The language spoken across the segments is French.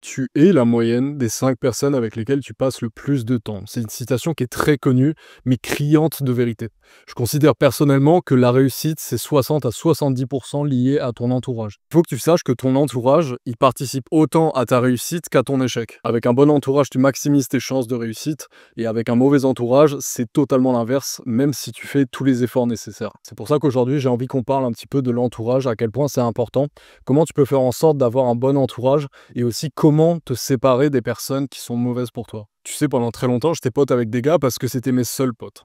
tu es la moyenne des 5 personnes avec lesquelles tu passes le plus de temps. C'est une citation qui est très connue, mais criante de vérité. Je considère personnellement que la réussite, c'est 60 à 70% lié à ton entourage. Il faut que tu saches que ton entourage, il participe autant à ta réussite qu'à ton échec. Avec un bon entourage, tu maximises tes chances de réussite, et avec un mauvais entourage, c'est totalement l'inverse, même si tu fais tous les efforts nécessaires. C'est pour ça qu'aujourd'hui, j'ai envie qu'on parle un petit peu de l'entourage, à quel point c'est important, comment tu peux faire en sorte d'avoir un bon entourage, et aussi comment te séparer des personnes qui sont mauvaises pour toi. Tu sais, pendant très longtemps, j'étais pote avec des gars parce que c'était mes seuls potes.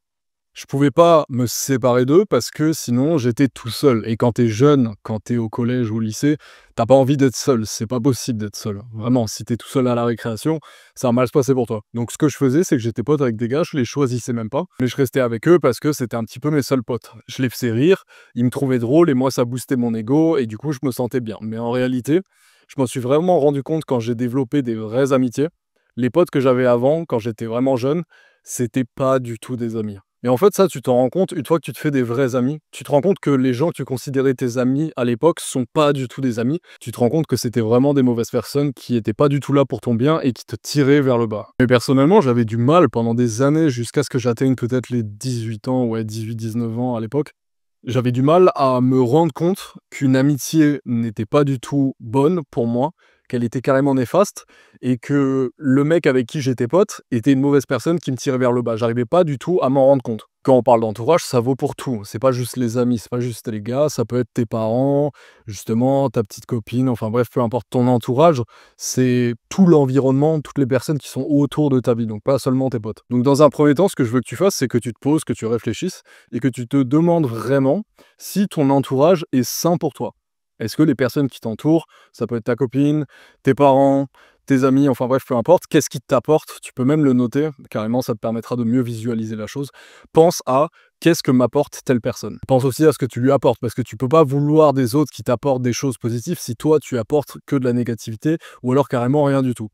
Je pouvais pas me séparer d'eux parce que sinon j'étais tout seul. Et quand t'es jeune, quand t'es au collège ou au lycée, t'as pas envie d'être seul. C'est pas possible d'être seul. Vraiment, si t'es tout seul à la récréation, ça va mal se passer pour toi. Donc ce que je faisais, c'est que j'étais pote avec des gars, je les choisissais même pas. Mais je restais avec eux parce que c'était un petit peu mes seuls potes. Je les faisais rire, ils me trouvaient drôle et moi ça boostait mon ego et du coup je me sentais bien. Mais en réalité, je m'en suis vraiment rendu compte quand j'ai développé des vraies amitiés. Les potes que j'avais avant, quand j'étais vraiment jeune, c'était pas du tout des amis. Et en fait, ça, tu t'en rends compte une fois que tu te fais des vrais amis. Tu te rends compte que les gens que tu considérais tes amis à l'époque sont pas du tout des amis. Tu te rends compte que c'était vraiment des mauvaises personnes qui étaient pas du tout là pour ton bien et qui te tiraient vers le bas. Mais personnellement, j'avais du mal pendant des années jusqu'à ce que j'atteigne peut-être les 18 ans, ouais, 18-19 ans à l'époque. J'avais du mal à me rendre compte qu'une amitié n'était pas du tout bonne pour moi, qu'elle était carrément néfaste, et que le mec avec qui j'étais pote était une mauvaise personne qui me tirait vers le bas. J'arrivais pas du tout à m'en rendre compte. Quand on parle d'entourage, ça vaut pour tout. C'est pas juste les amis, c'est pas juste les gars, ça peut être tes parents, justement, ta petite copine, enfin bref, peu importe ton entourage, c'est tout l'environnement, toutes les personnes qui sont autour de ta vie, donc pas seulement tes potes. Donc dans un premier temps, ce que je veux que tu fasses, c'est que tu te poses, que tu réfléchisses, et que tu te demandes vraiment si ton entourage est sain pour toi. Est-ce que les personnes qui t'entourent, ça peut être ta copine, tes parents, tes amis, enfin bref, peu importe, qu'est-ce qui t'apporte? Tu peux même le noter, carrément, ça te permettra de mieux visualiser la chose. Pense à qu'est-ce que m'apporte telle personne. Pense aussi à ce que tu lui apportes, parce que tu peux pas vouloir des autres qui t'apportent des choses positives si toi tu apportes que de la négativité ou alors carrément rien du tout.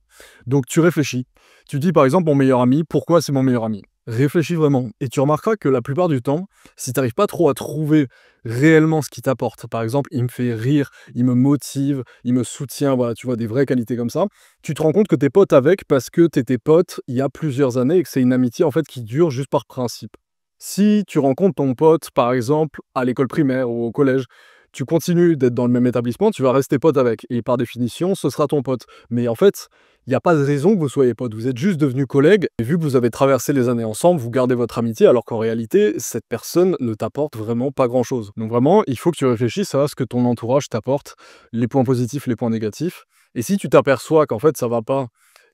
Donc tu réfléchis. Tu dis par exemple mon meilleur ami, pourquoi c'est mon meilleur ami? Réfléchis vraiment. Et tu remarqueras que la plupart du temps, si tu n'arrives pas trop à trouver réellement ce qui t'apporte, par exemple, il me fait rire, il me motive, il me soutient, voilà, tu vois, des vraies qualités comme ça, tu te rends compte que t'es pote avec parce que t'étais pote il y a plusieurs années et que c'est une amitié en fait qui dure juste par principe. Si tu rencontres ton pote, par exemple, à l'école primaire ou au collège, tu continues d'être dans le même établissement, tu vas rester pote avec. Et par définition, ce sera ton pote. Mais en fait, il n'y a pas de raison que vous soyez potes. Vous êtes juste devenus collègues. Et vu que vous avez traversé les années ensemble, vous gardez votre amitié, alors qu'en réalité, cette personne ne t'apporte vraiment pas grand-chose. Donc vraiment, il faut que tu réfléchisses à ce que ton entourage t'apporte, les points positifs, les points négatifs. Et si tu t'aperçois qu'en fait, ça va pas,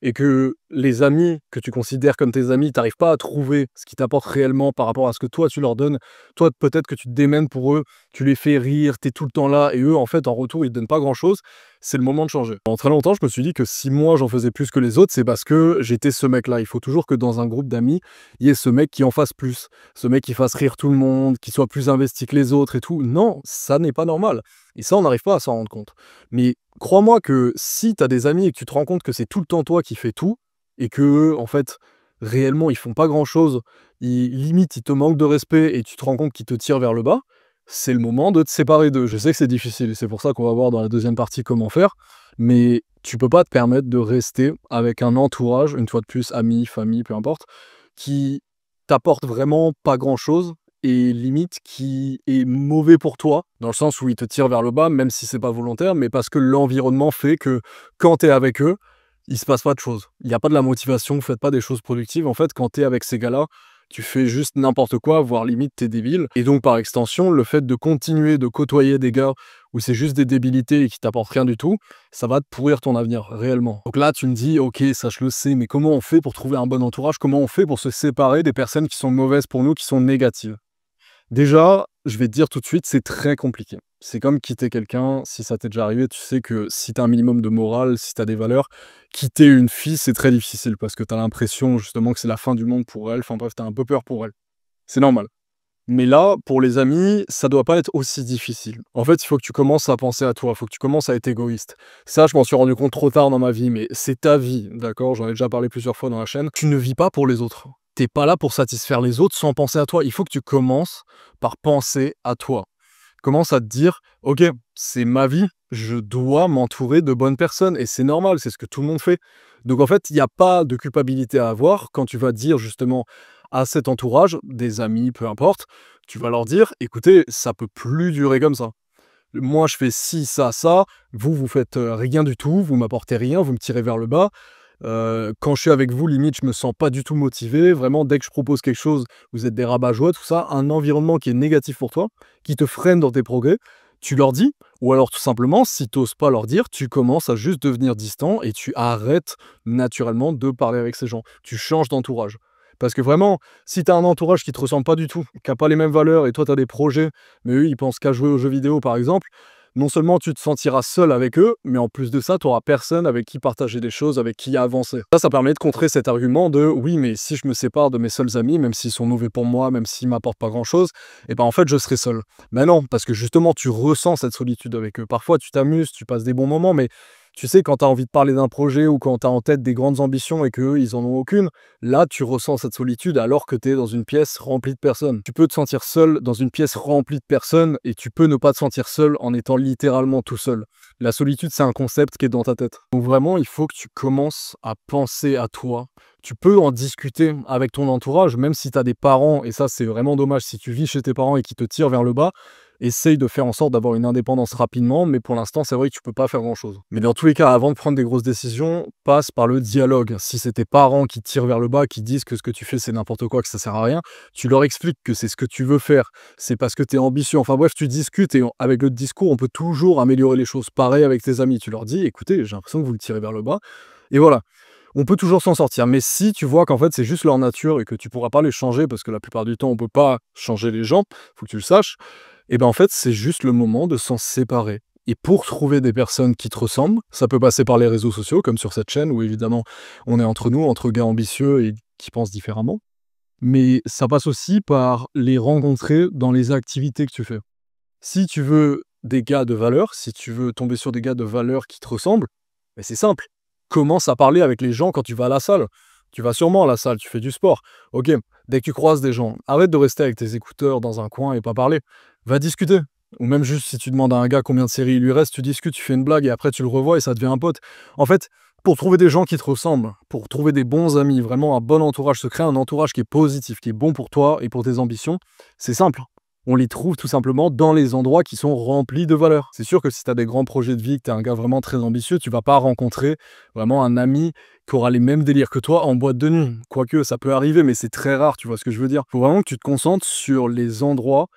et que les amis que tu considères comme tes amis, t'arrives pas à trouver ce qui t'apporte réellement par rapport à ce que toi tu leur donnes, toi peut-être que tu te démènes pour eux, tu les fais rire, t'es tout le temps là, et eux en fait en retour ils te donnent pas grand chose, c'est le moment de changer. Pendant très longtemps je me suis dit que si moi j'en faisais plus que les autres, c'est parce que j'étais ce mec-là. Il faut toujours que dans un groupe d'amis, il y ait ce mec qui en fasse plus, ce mec qui fasse rire tout le monde, qui soit plus investi que les autres et tout. Non, ça n'est pas normal. Et ça on n'arrive pas à s'en rendre compte. Mais crois-moi que si tu as des amis et que tu te rends compte que c'est tout le temps toi qui fais tout, et que eux, en fait, réellement, ils font pas grand-chose, limite, ils te manquent de respect et tu te rends compte qu'ils te tirent vers le bas, c'est le moment de te séparer d'eux. Je sais que c'est difficile et c'est pour ça qu'on va voir dans la deuxième partie comment faire, mais tu peux pas te permettre de rester avec un entourage, une fois de plus, amis, famille, peu importe, qui t'apporte vraiment pas grand-chose et limite qui est mauvais pour toi, dans le sens où ils te tirent vers le bas, même si c'est pas volontaire, mais parce que l'environnement fait que quand tu es avec eux, il se passe pas de choses. Il y a pas de la motivation, vous faites pas des choses productives. En fait, quand tu es avec ces gars-là, tu fais juste n'importe quoi, voire limite t'es débile. Et donc par extension, le fait de continuer de côtoyer des gars où c'est juste des débilités et qui t'apportent rien du tout, ça va te pourrir ton avenir, réellement. Donc là, tu me dis, ok, ça je le sais, mais comment on fait pour trouver un bon entourage? Comment on fait pour se séparer des personnes qui sont mauvaises pour nous, qui sont négatives? Déjà, je vais te dire tout de suite, c'est très compliqué. C'est comme quitter quelqu'un, si ça t'est déjà arrivé, tu sais que si t'as un minimum de morale, si t'as des valeurs, quitter une fille, c'est très difficile parce que t'as l'impression justement que c'est la fin du monde pour elle, enfin bref, t'as un peu peur pour elle. C'est normal. Mais là, pour les amis, ça doit pas être aussi difficile. En fait, il faut que tu commences à penser à toi, il faut que tu commences à être égoïste. Ça, je m'en suis rendu compte trop tard dans ma vie, mais c'est ta vie, d'accord? J'en ai déjà parlé plusieurs fois dans la chaîne. Tu ne vis pas pour les autres. T'es pas là pour satisfaire les autres sans penser à toi. Il faut que tu commences par penser à toi. Commence à te dire, ok, c'est ma vie, je dois m'entourer de bonnes personnes et c'est normal, c'est ce que tout le monde fait. Donc en fait, il y a pas de culpabilité à avoir quand tu vas dire justement à cet entourage, des amis, peu importe, tu vas leur dire: «Écoutez, ça peut plus durer comme ça. Moi, je fais ci, ça, ça, vous, vous faites, rien du tout, vous m'apportez rien, vous me tirez vers le bas. Quand je suis avec vous, limite, je me sens pas du tout motivé. Vraiment, dès que je propose quelque chose, vous êtes des rabat-joie, tout ça». Un environnement qui est négatif pour toi, qui te freine dans tes progrès, tu leur dis ou alors tout simplement, si tu oses pas leur dire, tu commences à juste devenir distant et tu arrêtes naturellement de parler avec ces gens. Tu changes d'entourage. Parce que vraiment, si tu as un entourage qui te ressemble pas du tout, qui a pas les mêmes valeurs et toi tu as des projets, mais eux ils pensent qu'à jouer aux jeux vidéo par exemple, non seulement tu te sentiras seul avec eux, mais en plus de ça, tu auras personne avec qui partager des choses, avec qui avancer. Ça permet de contrer cet argument de oui, mais si je me sépare de mes seuls amis, même s'ils sont mauvais pour moi, même s'ils m'apportent pas grand-chose, et ben en fait je serai seul. Mais non, parce que justement tu ressens cette solitude avec eux. Parfois tu t'amuses, tu passes des bons moments, mais tu sais, quand tu as envie de parler d'un projet ou quand tu as en tête des grandes ambitions et qu'eux, ils en ont aucune, là, tu ressens cette solitude alors que tu es dans une pièce remplie de personnes. Tu peux te sentir seul dans une pièce remplie de personnes et tu peux ne pas te sentir seul en étant littéralement tout seul. La solitude, c'est un concept qui est dans ta tête. Donc vraiment, il faut que tu commences à penser à toi. Tu peux en discuter avec ton entourage, même si tu as des parents, et ça c'est vraiment dommage si tu vis chez tes parents et qui te tirent vers le bas, essaye de faire en sorte d'avoir une indépendance rapidement, mais pour l'instant, c'est vrai que tu peux pas faire grand-chose. Mais dans tous les cas, avant de prendre des grosses décisions, passe par le dialogue. Si c'est tes parents qui te tirent vers le bas, qui disent que ce que tu fais, c'est n'importe quoi, que ça sert à rien, tu leur expliques que c'est ce que tu veux faire, c'est parce que tu es ambitieux. Enfin bref, tu discutes et avec le discours, on peut toujours améliorer les choses. Pareil avec tes amis, tu leur dis: «Écoutez, j'ai l'impression que vous le tirez vers le bas» et voilà. On peut toujours s'en sortir, mais si tu vois qu'en fait, c'est juste leur nature et que tu pourras pas les changer parce que la plupart du temps, on peut pas changer les gens, faut que tu le saches, et ben, en fait, c'est juste le moment de s'en séparer. Et pour trouver des personnes qui te ressemblent, ça peut passer par les réseaux sociaux, comme sur cette chaîne où évidemment on est entre nous, entre gars ambitieux et qui pensent différemment. Mais ça passe aussi par les rencontrer dans les activités que tu fais. Si tu veux des gars de valeur, si tu veux tomber sur des gars de valeur qui te ressemblent, ben c'est simple. Commence à parler avec les gens quand tu vas à la salle. Tu vas sûrement à la salle, tu fais du sport. Ok, dès que tu croises des gens, arrête de rester avec tes écouteurs dans un coin et pas parler. Va discuter. Ou même juste si tu demandes à un gars combien de séries il lui reste, tu discutes, tu fais une blague et après tu le revois et ça devient un pote. En fait, pour trouver des gens qui te ressemblent, pour trouver des bons amis, vraiment un bon entourage, se créer un entourage qui est positif, qui est bon pour toi et pour tes ambitions, c'est simple. On les trouve tout simplement dans les endroits qui sont remplis de valeurs. C'est sûr que si tu as des grands projets de vie, que tu es un gars vraiment très ambitieux, tu vas pas rencontrer vraiment un ami qui aura les mêmes délires que toi en boîte de nuit. Quoique, ça peut arriver, mais c'est très rare, tu vois ce que je veux dire. Il faut vraiment que tu te concentres sur les endroits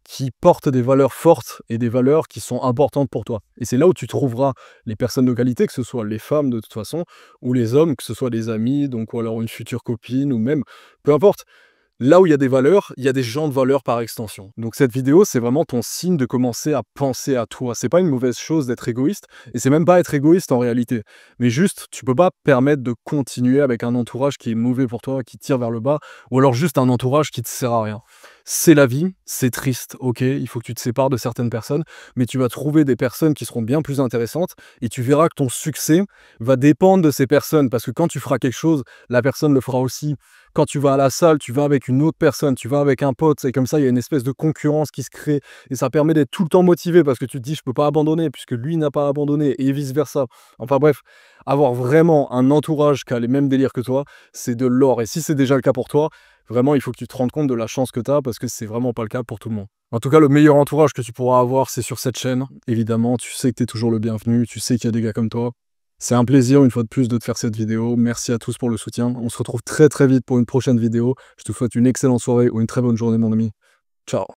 qui portent des valeurs fortes et des valeurs qui sont importantes pour toi. Et c'est là où tu trouveras les personnes de qualité, que ce soit les femmes de toute façon, ou les hommes, que ce soit des amis, donc ou alors une future copine, ou même, peu importe. Là où il y a des valeurs, il y a des gens de valeur par extension. Donc cette vidéo, c'est vraiment ton signe de commencer à penser à toi. C'est pas une mauvaise chose d'être égoïste, et c'est même pas être égoïste en réalité. Mais juste, tu peux pas permettre de continuer avec un entourage qui est mauvais pour toi, qui tire vers le bas, ou alors juste un entourage qui te sert à rien. C'est la vie, c'est triste, ok, il faut que tu te sépares de certaines personnes, mais tu vas trouver des personnes qui seront bien plus intéressantes, et tu verras que ton succès va dépendre de ces personnes, parce que quand tu feras quelque chose, la personne le fera aussi. Quand tu vas à la salle, tu vas avec une autre personne, tu vas avec un pote, et comme ça, il y a une espèce de concurrence qui se crée, et ça permet d'être tout le temps motivé, parce que tu te dis, je peux pas abandonner, puisque lui n'a pas abandonné, et vice-versa. Enfin bref, avoir vraiment un entourage qui a les mêmes délires que toi, c'est de l'or. Et si c'est déjà le cas pour toi, vraiment, il faut que tu te rendes compte de la chance que tu as, parce que c'est vraiment pas le cas pour tout le monde. En tout cas, le meilleur entourage que tu pourras avoir, c'est sur cette chaîne. Évidemment, tu sais que tu es toujours le bienvenu, tu sais qu'il y a des gars comme toi. C'est un plaisir une fois de plus de te faire cette vidéo. Merci à tous pour le soutien. On se retrouve très très vite pour une prochaine vidéo. Je te souhaite une excellente soirée ou une très bonne journée mon ami. Ciao.